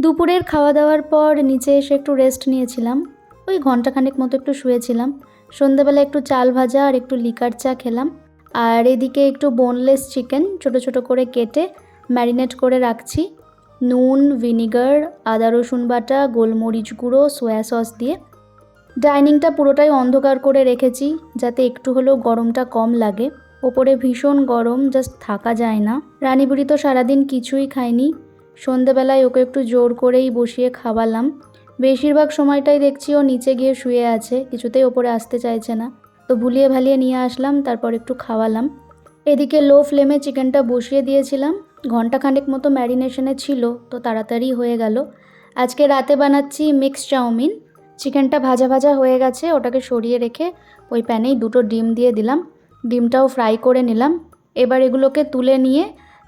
দুপুরের খাওয়া দাওয়ার পর নিচে এসে একটু রেস্ট নিয়েছিলাম, ওই ঘন্টাখানেক মতো একটু শুয়েছিলাম। সন্ধ্যেবেলা একটু চাল ভাজা আর একটু লিকার চা খেলাম। আর এদিকে একটু বোনলেস চিকেন ছোটো ছোটো করে কেটে ম্যারিনেট করে রাখছি, নুন, ভিনিগার, আদা রসুন বাটা, গোলমরিচ গুঁড়ো, সয়া সস দিয়ে। ডাইনিংটা পুরোটাই অন্ধকার করে রেখেছি যাতে একটু হলেও গরমটা কম লাগে। ওপরে ভীষণ গরম, জাস্ট থাকা যায় না। রানীবুড়ি তো সারাদিন কিছুই খায়নি। সন্ধেবেলায় ওকে একটু জোর করেই বসিয়ে খাওয়ালাম। বেশিরভাগ সময়টাই দেখছি ও নিচে গিয়ে শুয়ে আছে, কিছুতেই ওপরে আসতে চাইছে না। তো ভুলিয়ে ভালিয়ে নিয়ে আসলাম, তারপর একটু খাওয়ালাম। এদিকে লো ফ্লেমে চিকেনটা বসিয়ে দিয়েছিলাম, ঘন্টাখানেক মতো ম্যারিনেশনে ছিল, তো তাড়াতাড়ি হয়ে গেল। আজকে রাতে বানাচ্ছি মিক্স চাউমিন। চিকেনটা ভাজা ভাজা হয়ে গেছে, ওটাকে সরিয়ে রেখে ওই প্যানেই 2টো ডিম দিয়ে দিলাম। ডিমটাও ফ্রাই করে নিলাম। এবার এগুলোকে তুলে নিয়ে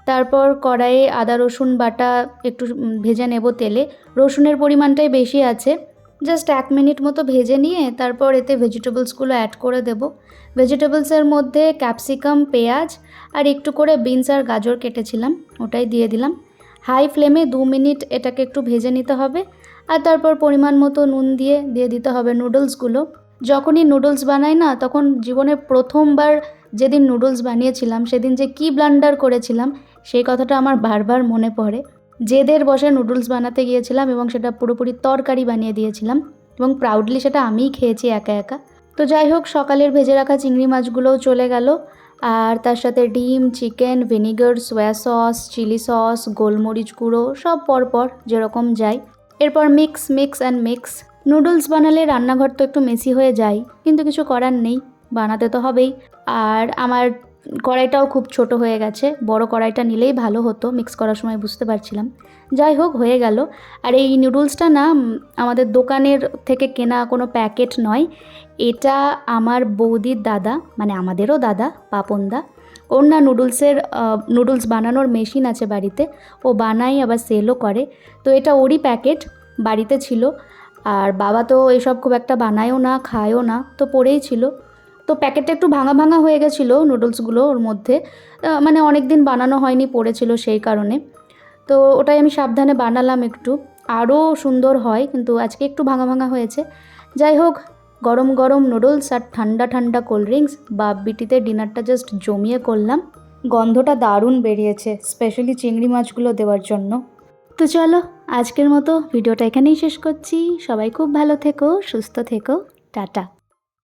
তারপর কড়াইয়ে আদা রসুন বাটা একটু ভেজে নেব তেলে। রসুনের পরিমাণটাই বেশি আছে। জাস্ট 1 মিনিট মতো ভেজে নিয়ে তারপর এতে ভেজিটেবলসগুলো অ্যাড করে দেব। ভেজিটেবলসের মধ্যে ক্যাপসিকাম, পেঁয়াজ আর একটু করে বিনস আর গাজর কেটেছিলাম, ওটাই দিয়ে দিলাম। হাই ফ্লেমে 2 মিনিট এটাকে একটু ভেজে নিতে হবে। আর তারপর পরিমাণ মতো নুন দিয়ে দিতে হবে নুডলসগুলো। যখনই নুডলস বানাই না, তখন জীবনে প্রথমবার যেদিন নুডলস বানিয়েছিলাম সেদিন যে কী ব্লান্ডার করেছিলাম সেই কথাটা আমার বারবার মনে পড়ে। জেদের বসে নুডলস বানাতে গিয়েছিলাম এবং সেটা পুরোপুরি তরকারি বানিয়ে দিয়েছিলাম এবং প্রাউডলি সেটা আমিই খেয়েছি একা একা। তো যাই হোক, সকালের ভেজে রাখা চিংড়ি মাছগুলোও চলে গেল। আর তার সাথে ডিম, chicken, vinegar, soya sauce, chilli sauce, গোলমরিচ গুঁড়ো সব পরপর যেরকম যায়। এরপর মিক্স অ্যান্ড মিক্স। নুডলস বানালে রান্নাঘর তো একটু মেসি হয়ে যায়, কিন্তু কিছু করার নেই, বানাতে তো হবেই। আর আমার কড়াইটাও খুব ছোট হয়ে গেছে, বড় কড়াইটা নিলেই ভালো হতো, মিক্স করার সময় বুঝতে পারছিলাম। যাই হোক, হয়ে গেল। আর এই নুডলসটা না আমাদের দোকানের থেকে কেনা কোনো প্যাকেট নয়, এটা আমার বৌদির দাদা, মানে আমাদেরও দাদা পাপনদা, ওর না নুডলস বানানোর মেশিন আছে বাড়িতে, ও বানায় আবার সেলও করে। তো এটা ওরই প্যাকেট, বাড়িতে ছিল। আর বাবা তো এসব খুব একটা বানায়ও না, খায়ও না, তো পড়েই ছিল। তো প্যাকেটটা একটু ভাঙা ভাঙা হয়ে গেছিলো নুডলসগুলো ওর মধ্যে, মানে অনেক দিন বানানো হয়নি, পড়েছিল সেই কারণে। তো ওটাই আমি সাবধানে বানালাম, একটু আরও সুন্দর হয়, কিন্তু আজকে একটু ভাঙা ভাঙা হয়েছে। যাই হোক, গরম গরম নুডলস আর ঠান্ডা ঠান্ডা কোল্ড ড্রিঙ্কস, বাপ বিটিতে ডিনারটা জাস্ট জমিয়ে করলাম। গন্ধটা দারুণ বেরিয়েছে, স্পেশালি চিংড়ি মাছগুলো দেওয়ার জন্য। তো চলো, আজকের মতো ভিডিওটা এখানেই শেষ করছি। সবাই খুব ভালো থেকো, সুস্থ থেকো, টাটা।